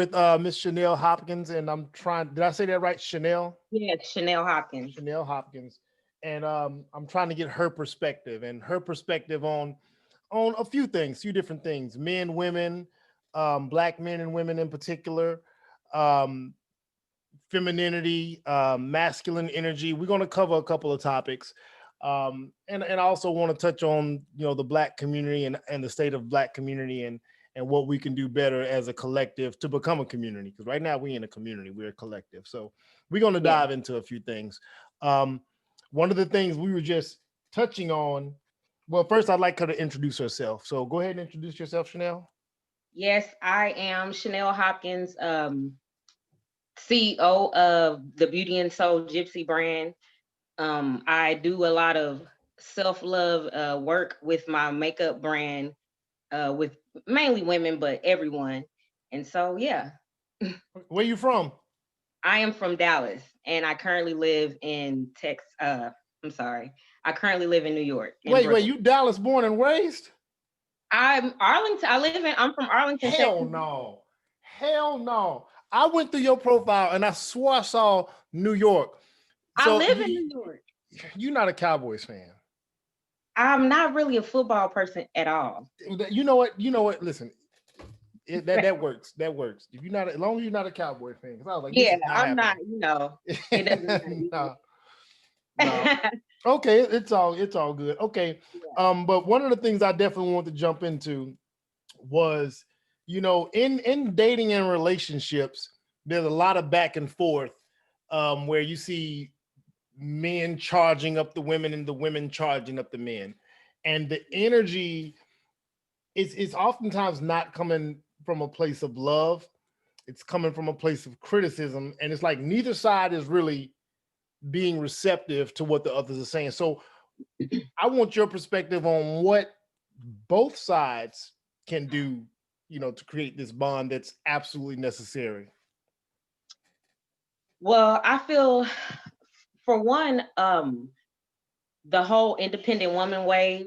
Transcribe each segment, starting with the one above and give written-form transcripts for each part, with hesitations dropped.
with Miss Chanel Hopkins, and I'm trying. Did I say that right, Chanel? Yeah, Chanel Hopkins. Chanel Hopkins, and I'm trying to get her perspective and her perspective on a few things, few different things: men, women, black men and women in particular, um, femininity, masculine energy. We're going to cover a couple of topics. And I also want to touch on the black community and the state of black community and what we can do better as a collective to become a community, because right now we in a community, we're a collective. So we're going to Yeah. dive into a few things. um, One of the things we were just touching on, well, first I'd like her to introduce herself, so go ahead and introduce yourself, Chanel. Yes, I am Chanel Hopkins, CEO of the Beauty and Soul Gypsy brand. I do a lot of self-love work with my makeup brand, with mainly women, but everyone. And so, yeah, Where you from? I am from Dallas, and I currently live in Texas. I'm sorry, I currently live in New York, in Wait, Brooklyn. you Dallas born and raised? I'm Arlington. I'm from Arlington, Hell Texas. no. Hell no. I went through your profile and I swore I saw New York. I So live in New York. you're not a Cowboys fan. I'm not really a football person at all. You know what? You know what? Listen, that works. That works. If you're not, as long as you're not a Cowboy fan, because I was like, this Yeah, is not I'm not. happening. It doesn't No, no. matter. Okay, it's all good. Okay. But one of the things I definitely want to jump into was, in dating and relationships, there's a lot of back and forth, where you see men charging up the women and the women charging up the men, and the energy is oftentimes not coming from a place of love. It's coming from a place of criticism, and it's like neither side is really being receptive to what the others are saying. So I want your perspective on what both sides can do, to create this bond that's absolutely necessary. Well, I feel, for one, the whole independent woman wave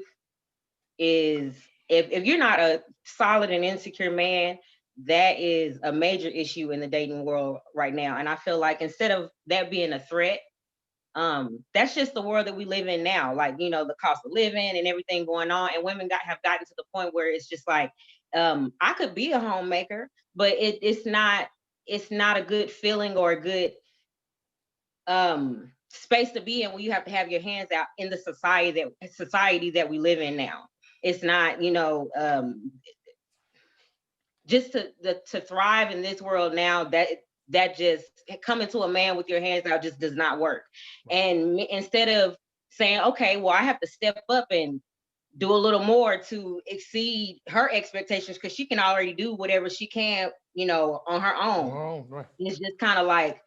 is, if you're not a solid and insecure man, that is a major issue in the dating world right now. And I feel like instead of that being a threat, that's just the world that we live in now. Like, the cost of living and everything going on, and women have gotten to the point where it's just like, I could be a homemaker, but it's not a good feeling or a good space to be in when you have to have your hands out in the society that we live in now. It's not, just to thrive in this world now, that just coming to a man with your hands out just does not work. And instead of saying, okay, well, I have to step up and do a little more to exceed her expectations, because she can already do whatever she can, on her own. Oh, right. It's just kind of like,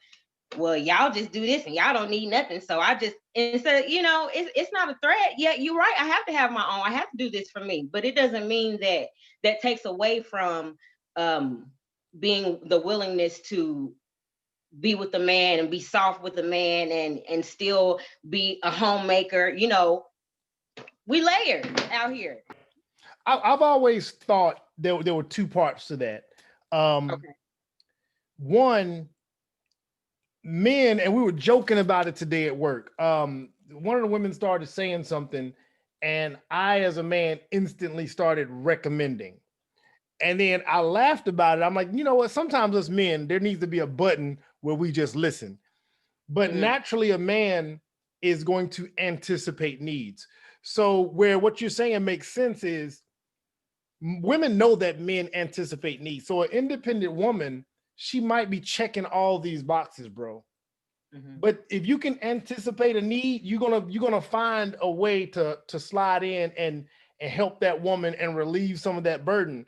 well, y'all just do this and y'all don't need nothing. So I just, instead, it's not a threat. Yeah, you're right. I have to have my own. I have to do this for me. But it doesn't mean that takes away from um being the willingness to be with the man and be soft with the man, and still be a homemaker. We layered out here. I've always thought there were two parts to that. Um, Okay. One, men, and we were joking about it today at work. One of the women started saying something, and I, as a man, instantly started recommending. And then I laughed about it. I'm like, you know what? Sometimes us men, there needs to be a button where we just listen. But Mhm. naturally, a man is going to anticipate needs. So, where what you're saying makes sense is women know that men anticipate needs. So, an independent woman, she might be checking all these boxes, bro. Mhm. But if you can anticipate a need, you're gonna find a way to slide in and help that woman and relieve some of that burden.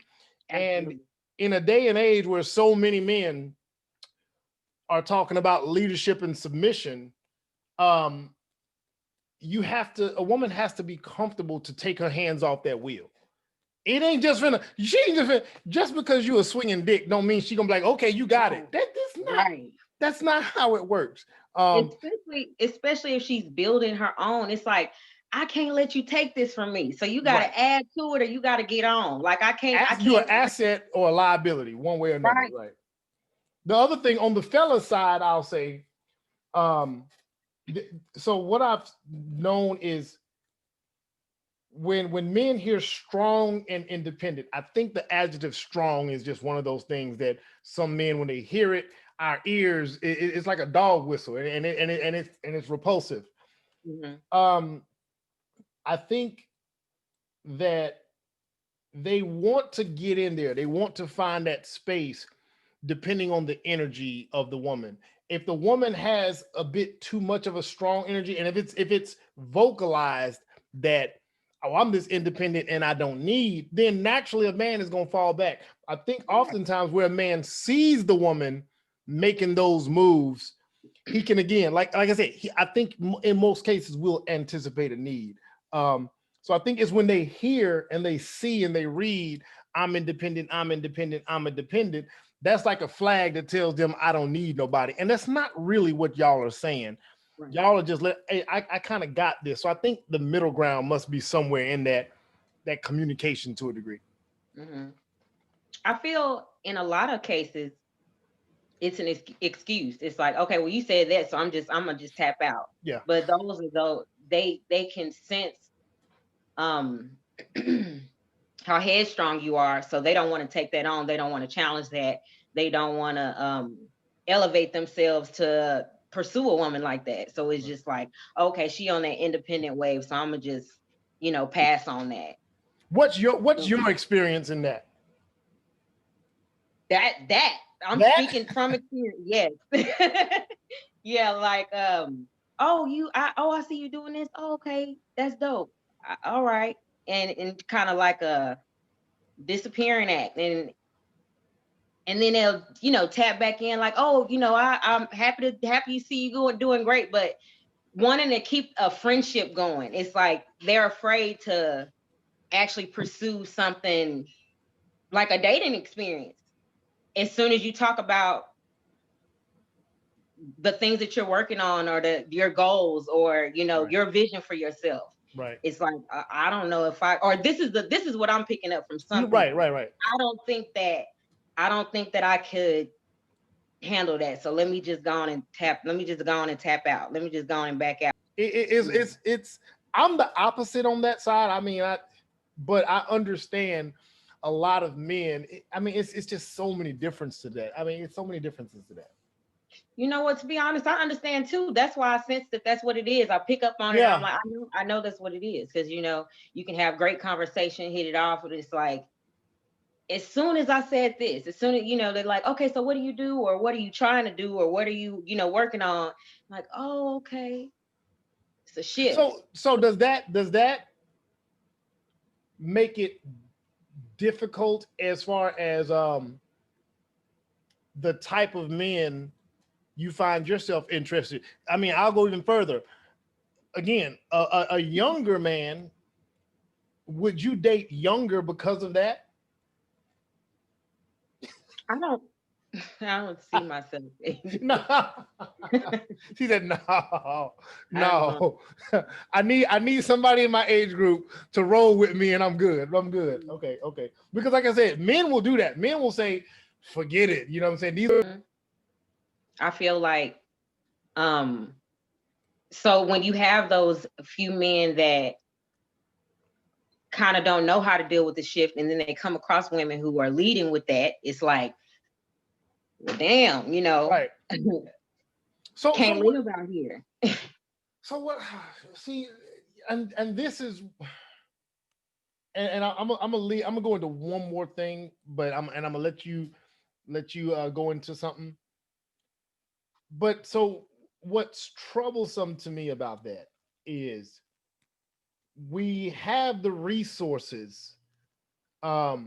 And Absolutely. in a day and age where so many men are talking about leadership and submission, um, a woman has to be comfortable to take her hands off that wheel. It ain't just finna, she ain't just because you a swinging dick don't mean she gonna be like, okay, you got it. No. Right. That's not how it works. Um, Especially if she's building her own. It's like, I can't let you take this from me. So you got right. to add to it, or you got to get on. Like, I You're can't. an asset or a liability, one way or another, Right. right? The other thing on the fella side, I'll say, um, so what I've known is when men hear strong and independent, I think the adjective strong is just one of those things that some men, when they hear it, our ears, it's like a dog whistle, and it's repulsive. Mm-hmm. I think that they want to get in there. They want to find that space depending on the energy of the woman. If the woman has a bit too much of a strong energy, and if it's vocalized that, oh, I'm this independent and I don't need, then naturally a man is going to fall back. I think oftentimes where a man sees the woman making those moves, he can, again, like I said, I think in most cases will anticipate a need. So I think it's when they hear and they see and they read, I'm independent, I'm independent, I'm independent. That's like a flag that tells them I don't need nobody. And that's not really what y'all are saying. Right. Y'all are just hey, I kind of got this. So I think the middle ground must be somewhere in that communication to a degree. Mm-hmm. I feel in a lot of cases it's an excuse. It's like, okay, well, you said that, so I'm gonna just tap out. Yeah. But those are those they can sense how headstrong you are, so they don't want to take that on. They don't want to challenge that. They don't want to elevate themselves to pursue a woman like that. So it's just like, okay, she on that independent wave, so I'm gonna just, pass on that. What's your experience in that? That I'm speaking from experience. Yes. Yeah, like I see you doing this. Oh, okay, that's dope. All right. And kind of like a disappearing act, and then they'll tap back in like, oh, I'm happy to see you doing great, but wanting to keep a friendship going. It's like they're afraid to actually pursue something like a dating experience. As soon as you talk about the things that you're working on, or your goals, or Right. your vision for yourself, Right. it's like, I don't know if this is what I'm picking up from something. Right. I don't think that I could handle that. So let me just go on and tap out. Let me just go on and back out. It's I'm the opposite on that side. I mean, but I understand a lot of men. I mean, it's just so many differences to that. I mean, it's so many differences to that. You know what? To be honest, I understand too. That's why I sense that that's what it is. I pick up on it. Yeah. I'm like, I know that's what it is, because you can have great conversation, hit it off, but it's like, as soon as I said this, as soon as they're like, okay, so what do you do, or what are you trying to do, or what are you working on? I'm like, oh, okay, it's a shift. So does that make it difficult as far as the type of men you find yourself interested? I mean, I'll go even further. Again, a younger man, would you date younger because of that? I don't see myself. No. She said, no. I need somebody in my age group to roll with me, and I'm good. Okay. Because like I said, men will do that. Men will say, forget it. You know what I'm saying? These are. I feel like, so when you have those few men that kind of don't know how to deal with the shift, and then they come across women who are leading with that, it's like, well, damn, Right. So can't live out here. So what? See, and this is, and I'm gonna go into one more thing, but I'm gonna let you go into something. But so what's troublesome to me about that is we have the resources to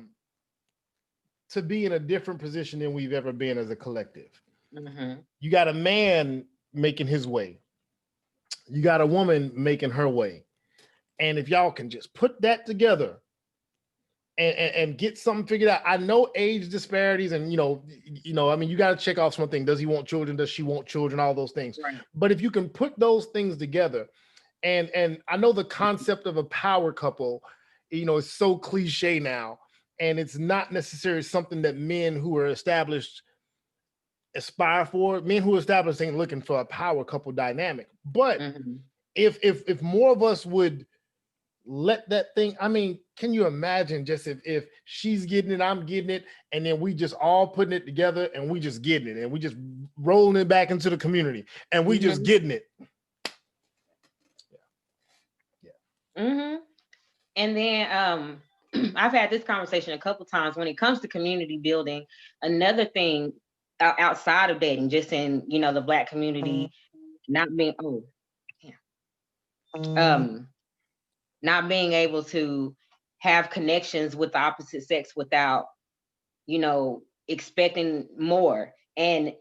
be in a different position than we've ever been as a collective. Mm-hmm. You got a man making his way. You got a woman making her way. And if y'all can just put that together and get something figured out. I know age disparities, and I mean, you got to check off something. Does he want children? Does she want children? All those things. Right. But if you can put those things together, and I know the concept of a power couple, is so cliche now, and it's not necessarily something that men who are established aspire for. Men who establish ain't looking for a power couple dynamic. But if more of us would let that thing, I mean, can you imagine just if she's getting it, I'm getting it, and then we just all putting it together and we just getting it and we just rolling it back into the community and we just getting it. And then I've had this conversation a couple times when it comes to community building. Another thing outside of dating, just in, you know, the Black community, not being not being able to have connections with the opposite sex without, you know, expecting more, and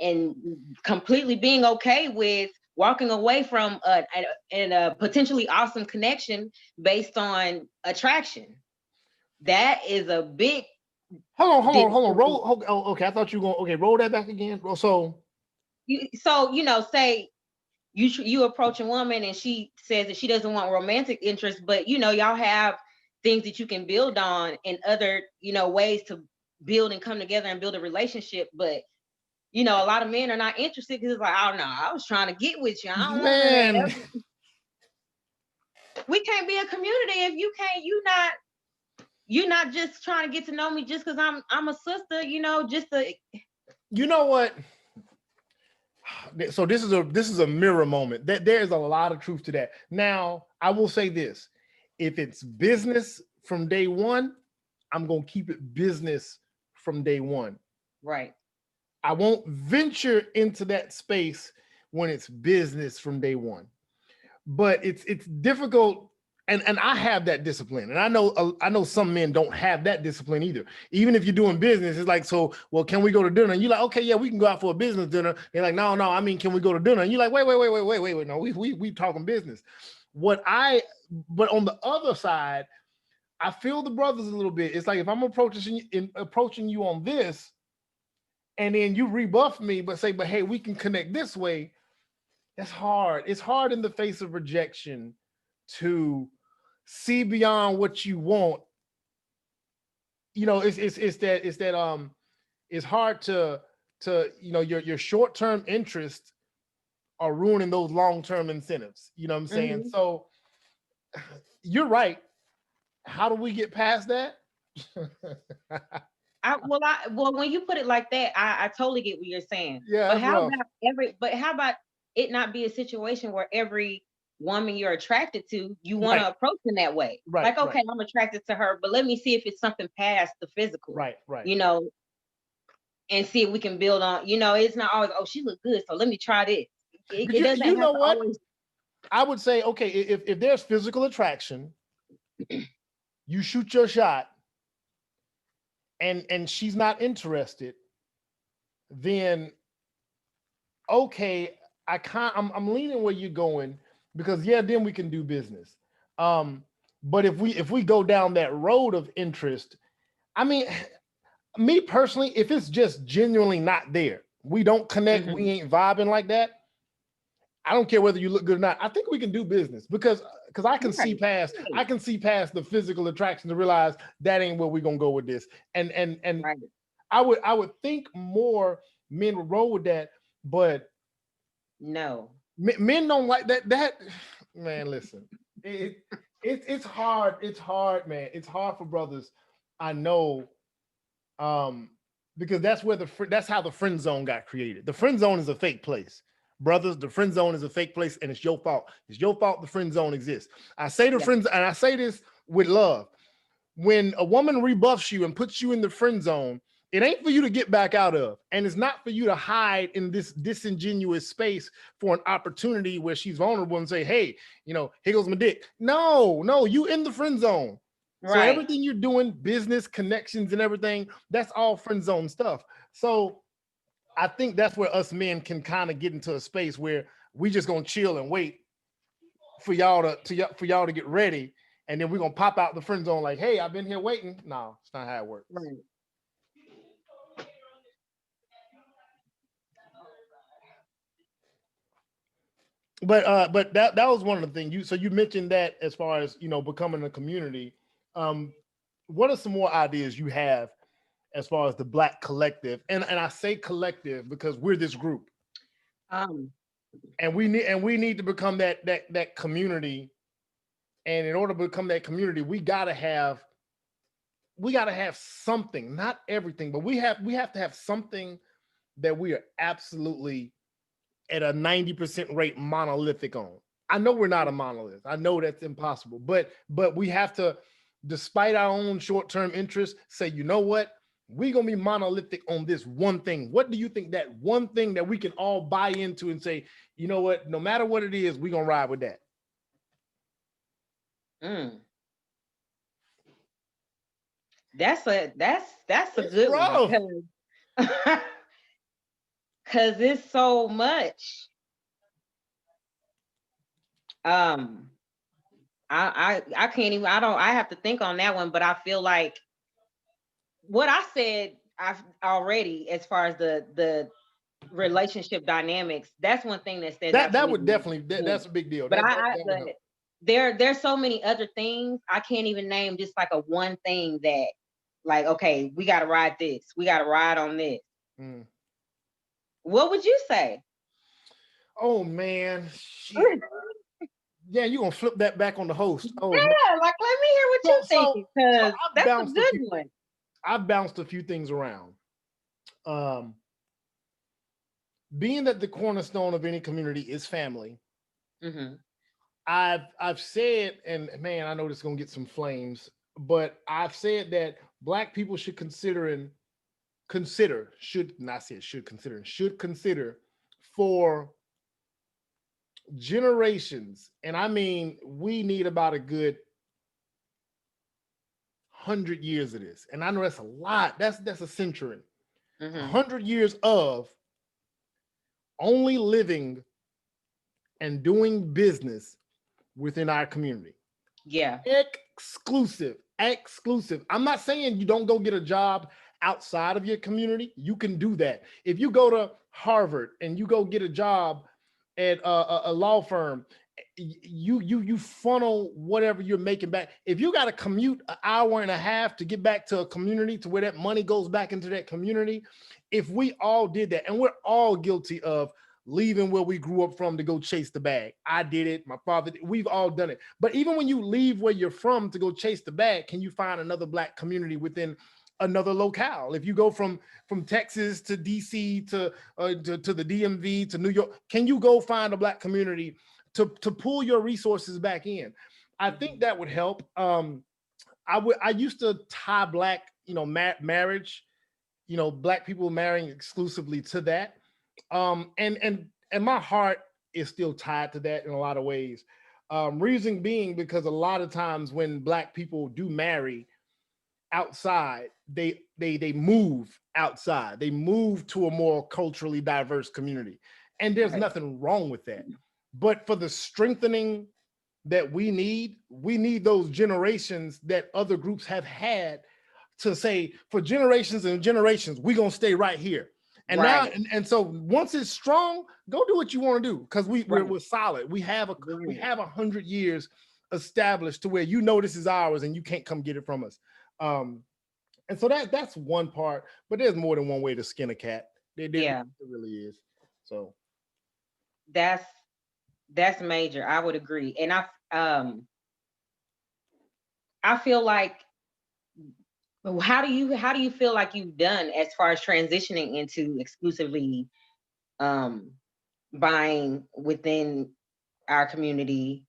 completely being okay with walking away from a potentially awesome connection based on attraction. That is a big. Hold on. Roll. Okay, I thought you were going. Okay, roll that back again. So you know, say you approach a woman and she says that she doesn't want romantic interest, but you know, y'all have things that you can build on and other, you know, ways to build and come together and build a relationship. But you know, a lot of men are not interested because it's like, oh no, I was trying to get with you. I don't want to. We can't be a community if you're not just trying to get to know me just because I'm a sister, you know, you know what? So this is a mirror moment. That there is a lot of truth to that. Now, I will say this: if it's business from day one, I'm gonna keep it business from day one. Right. I won't venture into that space when it's business from day one. But it's difficult, and I have that discipline, and I know some men don't have that discipline either. Even if you're doing business, it's like, so well, can we go to dinner? And you're like, okay, yeah, we can go out for a business dinner. They're like, no, I mean, can we go to dinner? And you're like, wait, no, we talking business. But on the other side, I feel the brothers a little bit. It's like if I'm approaching you on this, and then you rebuff me, but hey, we can connect this way. That's hard. It's hard in the face of rejection to see beyond what you want. You know, it's hard to you know, your short-term interests are ruining those long-term incentives. You know what I'm saying? So you're right. How do we get past that? Well, when you put it like that, I totally get what you're saying. Yeah. But how about it not be a situation where every woman you're attracted to, you want to approach in that way? Right. Like, okay, I'm attracted to her, but let me see if it's something past the physical. Right. You know, and see if we can build on, you know, it's not always, oh, she look good, so let me try this. It doesn't you know what? always... I would say, okay, if there's physical attraction, you shoot your shot, and she's not interested, then okay, I'm leaning where you're going, because then we can do business. But if we go down that road of interest, I mean, me personally, if it's just genuinely not there, we don't connect, we ain't vibing like that, I don't care whether you look good or not. I think we can do business because I can see past the physical attraction to realize that ain't where we're gonna go with this. And I would think more men would roll with that, but no, men don't like that. That man, listen, it's hard. It's hard, man. It's hard for brothers. I know, because that's how the friend zone got created. The friend zone is a fake place. Brothers, the friend zone is a fake place, and it's your fault. It's your fault the friend zone exists. I say friends, and I say this with love. When a woman rebuffs you and puts you in the friend zone, it ain't for you to get back out of, and it's not for you to hide in this disingenuous space for an opportunity where she's vulnerable and say, hey, you know, here goes my dick. No, you in the friend zone. Right. So everything you're doing, business, connections, and everything, that's all friend zone stuff. So I think that's where us men can kind of get into a space where we just gonna chill and wait for y'all to get ready, and then we're gonna pop out the friend zone like, hey, I've been here waiting. No, it's not how it works. Right. But that was one of the things you mentioned, that as far as, you know, becoming a community. What are some more ideas you have as far as the Black collective? And I say collective because we're this group, Um, and we need to become that community. And in order to become that community, we gotta have something, not everything, but we have to have something that we are absolutely at a 90% rate monolithic on. I know we're not a monolith. I know that's impossible, but we have to, despite our own short-term interests, say, you know what? We're gonna be monolithic on this one thing. What do you think that one thing that we can all buy into and say, you know what, no matter what it is, we're gonna ride with that? mm, that's a It's good one rough. because it's so much. Um, I can't even. I don't. I have to think on that one. But I feel like what I said I've already as far as the relationship dynamics. That's one thing that stands out to That me would the most. definitely Yeah. that's a big deal. But That would but help. there's so many other things I can't even name. Just like a one thing that, like, okay, we got to ride this. We got to ride on this. Mm. What would you say? Oh man, shit. Yeah, you gonna flip that back on the host. Oh man. Yeah, like let me hear what you So so thinking, so because that's a good one. I've bounced a few things around. Um, being that the cornerstone of any community is family, Hmm. I've said, and man, I know this is gonna get some flames, but I've said that Black people should should not say should consider for generations, and I mean we need about a good 100 years of this, and I know that's a lot. That's a century. A Hmm. 100 years of only living and doing business within our community. Yeah. Exclusive. I'm not saying you don't go get a job outside of your community. You can do that. If you go to Harvard and you go get a job at a law firm, you funnel whatever you're making back. If you got to commute an hour and a half to get back to a community to where that money goes back into that community, if we all did that, and we're all guilty of leaving where we grew up from to go chase the bag. I did it. My father did. We've all done it. But even when you leave where you're from to go chase the bag, can you find another Black community within another locale? If you go from Texas to DC to the DMV to New York, can you go find a Black community to pull your resources back in? I think that would help. I used to tie Black, marriage, Black people marrying exclusively to that. And my heart is still tied to that in a lot of ways. Reason being because a lot of times when Black people do marry outside, they move outside. They move to a more culturally diverse community, and there's Right. nothing wrong with that. But for the strengthening that we need those generations that other groups have had to say, for generations and generations, we're gonna stay right here. And now, Right. and so once it's strong, go do what you want to do, because we're, Right. we're solid. We Right. have 100 years established to where this is ours and you can't come get it from us. Um, and so that's one part, but there's more than one way to skin a cat. Yeah. There really is. So That's that's major. I would agree. And I feel like, how do you feel like you've done as far as transitioning into exclusively um buying within our community?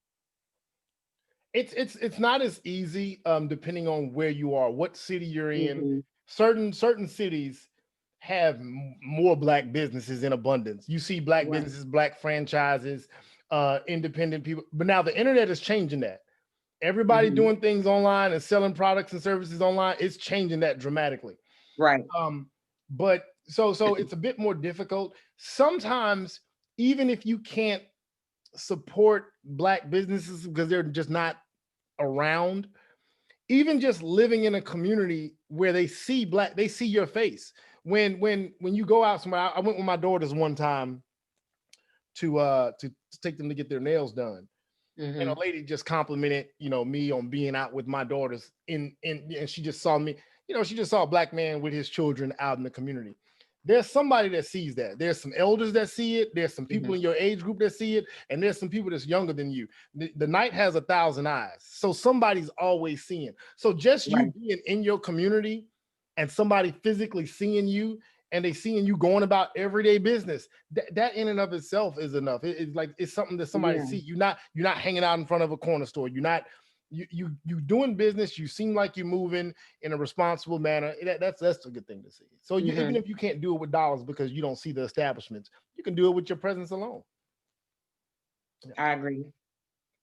it's not as easy, depending on where you are, what city you're in. Hmm. Certain cities have more Black businesses in abundance. You see Black Right. businesses, Black franchises, independent people. But now the internet is changing that. Everybody Hmm. doing things online and selling products and services online, it's changing that dramatically. Right. Um, but so it's a bit more difficult. Sometimes, even if you can't support Black businesses because they're just not around, even just living in a community where they see your face. When you go out somewhere, I went with my daughters one time to take them to get their nails done. And Hmm. a lady just complimented, me on being out with my daughters and she just saw me. you know, she just saw a black man with his children out in the community. There's somebody that sees that. There's some elders that see it. There's some people in your age group that see it. And there's some people that's younger than you. The night has 1,000 eyes. So somebody's always seeing. So just you Right. being in your community and somebody physically seeing you and they seeing you going about everyday business, that in and of itself is enough. It's like, it's something that somebody Yeah. see. You're not hanging out in front of a corner store. You're not, you doing business. You seem like you're moving in a responsible manner. That's a good thing to see. So even if you can't do it with dollars because you don't see the establishments, you can do it with your presence alone. Yeah.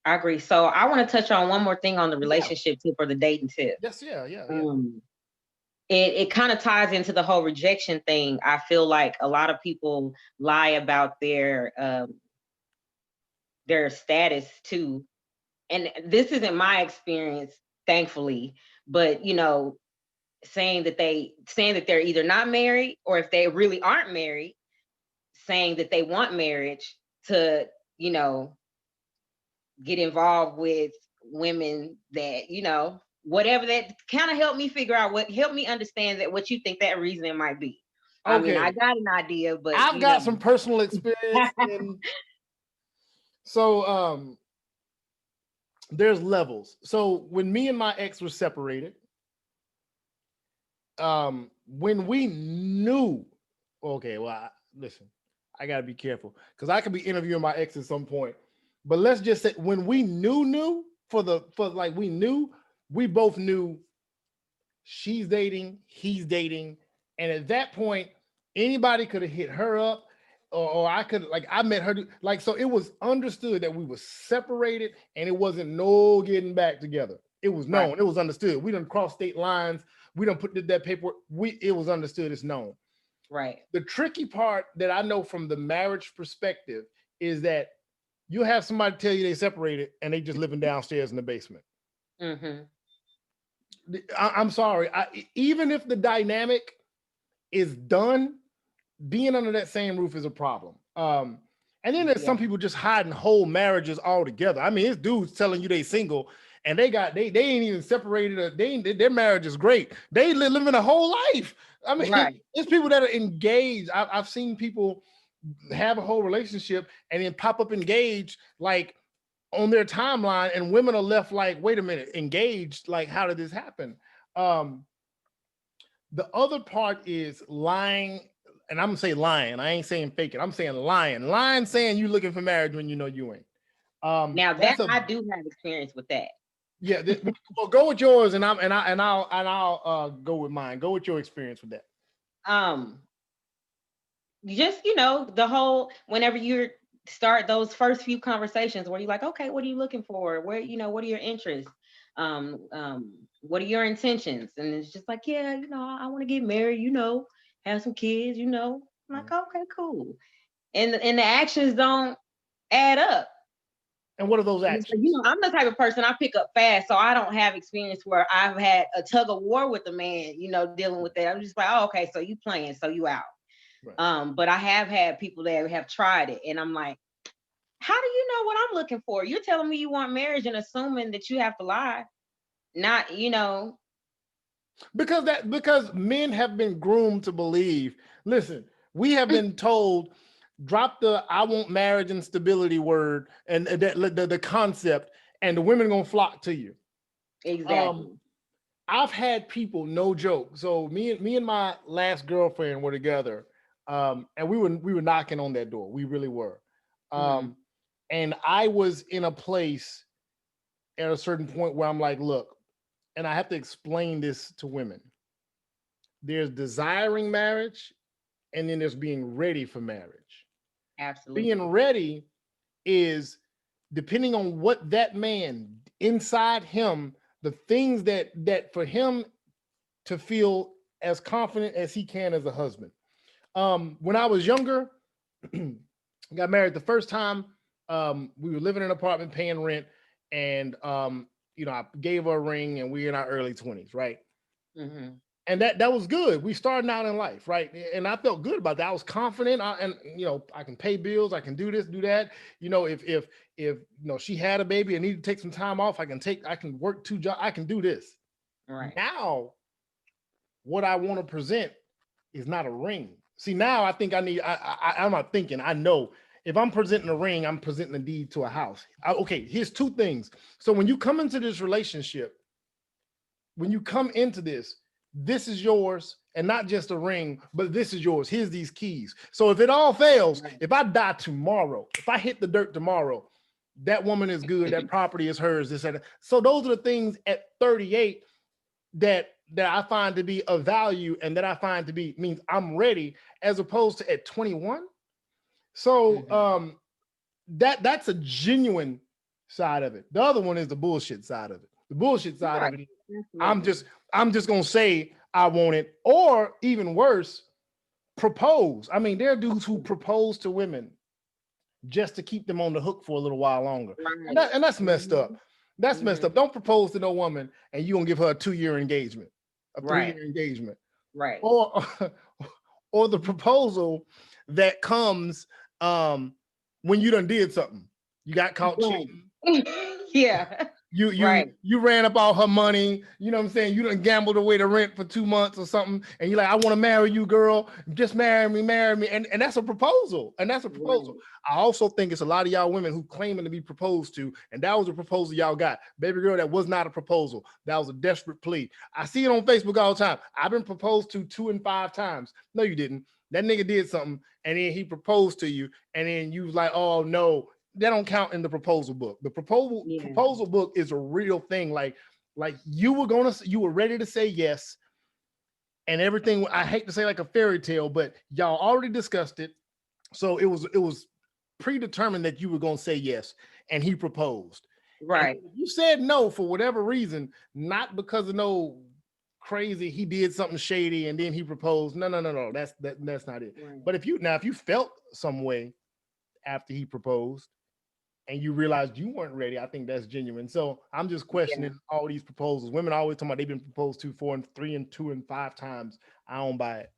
I agree. So I want to touch on one more thing on the relationship tip or the dating tip. Yes, yeah. It kind of ties into the whole rejection thing. I feel like a lot of people lie about their status too. And this isn't my experience, thankfully, but you know, saying that they're either not married, or if they really aren't married, saying that they want marriage to, you know, get involved with women that, you know, whatever, that kind of helped me figure out help me understand that what you think that reasoning might be. Okay. I mean, I got an idea, but I've got some personal experience. So there's levels. So when me and my ex were separated, when we knew, okay, well, listen, I gotta be careful because I could be interviewing my ex at some point. But let's just say when we knew we both knew she's dating, he's dating, and at that point, anybody could have hit her up. Or I could, like, I met her, like, so it was understood that we were separated and it wasn't no getting back together. It was known, It was understood. We didn't cross state lines. We didn't put that paperwork. It was understood, it's known. Right. The tricky part that I know from the marriage perspective is that you have somebody tell you they separated and they just living downstairs in the basement. I'm sorry. Even if the dynamic is done, being under that same roof is a problem. And then there's some people just hiding whole marriages altogether. I mean, it's dudes telling you they single and they ain't even separated. Their marriage is great. They living a whole life. I mean, it's people that are engaged. I've seen people have a whole relationship and then pop up engaged, like on their timeline, and women are left like, wait a minute, engaged? Like, how did this happen? The other part is lying. And I'm gonna say lying. I ain't saying faking. I'm saying lying. Lying, saying you looking for marriage when you know you ain't. Now that I do have experience with that. Yeah. Well, go with yours, and I'll go with mine. Go with your experience with that. Just, you know, the whole, whenever you start those first few conversations where you're like, okay, what are you looking for? Where, you know, what are your interests? What are your intentions? And it's just like, yeah, you know, I want to get married, you know, have some kids, you know. I'm like, okay, cool. And the actions don't add up. And what are those actions? You know, I'm the type of person, I pick up fast, so I don't have experience where I've had a tug of war with a man, you know, dealing with that. I'm just like, oh, okay, so you playing, so you out. Right. But I have had people that have tried it, and I'm like, how do you know what I'm looking for? You're telling me you want marriage and assuming that you have to lie. Not, you know. Because men have been groomed to believe, listen, we have been told, drop the I want marriage and stability word and the concept, and the women are gonna flock to you. Exactly. I've had people, no joke. So me and my last girlfriend were together, and we were knocking on that door. We really were. And I was in a place at a certain point where I'm like, look, and I have to explain this to women. There's desiring marriage, and then there's being ready for marriage. Absolutely. Being ready is depending on what that man inside him, the things that for him to feel as confident as he can as a husband. When I was younger, got married the first time, we were living in an apartment paying rent, and you know, I gave her a ring, and we were in our early 20s, right? And that was good. We started out in life, right? And I felt good about that. I was confident, and you know, I can pay bills, I can do this, do that. You know, if you know she had a baby and needed to take some time off, I can work 2 jobs, I can do this. Right. Now, what I want to present is not a ring. See, now I think I'm not thinking, I know if I'm presenting a ring, I'm presenting a deed to a house. Okay, here's two things. So when you come into this relationship, when you come into this is yours, and not just a ring, but this is yours. Here's these keys. So if it all fails, if I die tomorrow, if I hit the dirt tomorrow, that woman is good, that property is hers, this and that. So those are the things at 38 that I find to be of value, and that I find to be means I'm ready, as opposed to at 21. So that's a genuine side of it. The other one is the bullshit side of it. The bullshit side of it, I'm just gonna say I want it, or even worse, propose. I mean, there are dudes who propose to women just to keep them on the hook for a little while longer, and that's messed up. That's messed up. Don't propose to no woman and you gonna give her a 2-year engagement, a 3-year engagement, right? Or the proposal that comes when you done did something. You got caught cheating. Yeah. You ran up all her money, you know what I'm saying? You done gambled away the rent for 2 months or something, and you're like, I want to marry you, girl. Just marry me. And that's a proposal. And that's a proposal. Right. I also think it's a lot of y'all women who claiming to be proposed to, and that was a proposal y'all got. Baby girl, that was not a proposal. That was a desperate plea. I see it on Facebook all the time. I've been proposed to 2 and 5 times. No, you didn't. That nigga did something, and then he proposed to you, and then you was like, oh no, that don't count in the proposal book. The proposal book is a real thing. Like you were ready to say yes, and everything. I hate to say like a fairy tale, but y'all already discussed it, so it was predetermined that you were gonna say yes, and he proposed. Right. You said no for whatever reason, not because of no crazy he did something shady and then he proposed. No. That's not it. Right. But if you felt some way after he proposed, and you realized you weren't ready, I think that's genuine. So I'm just questioning all these proposals. Women always talking about they've been proposed to 4 and 3 and 2 and 5 times. I don't buy it.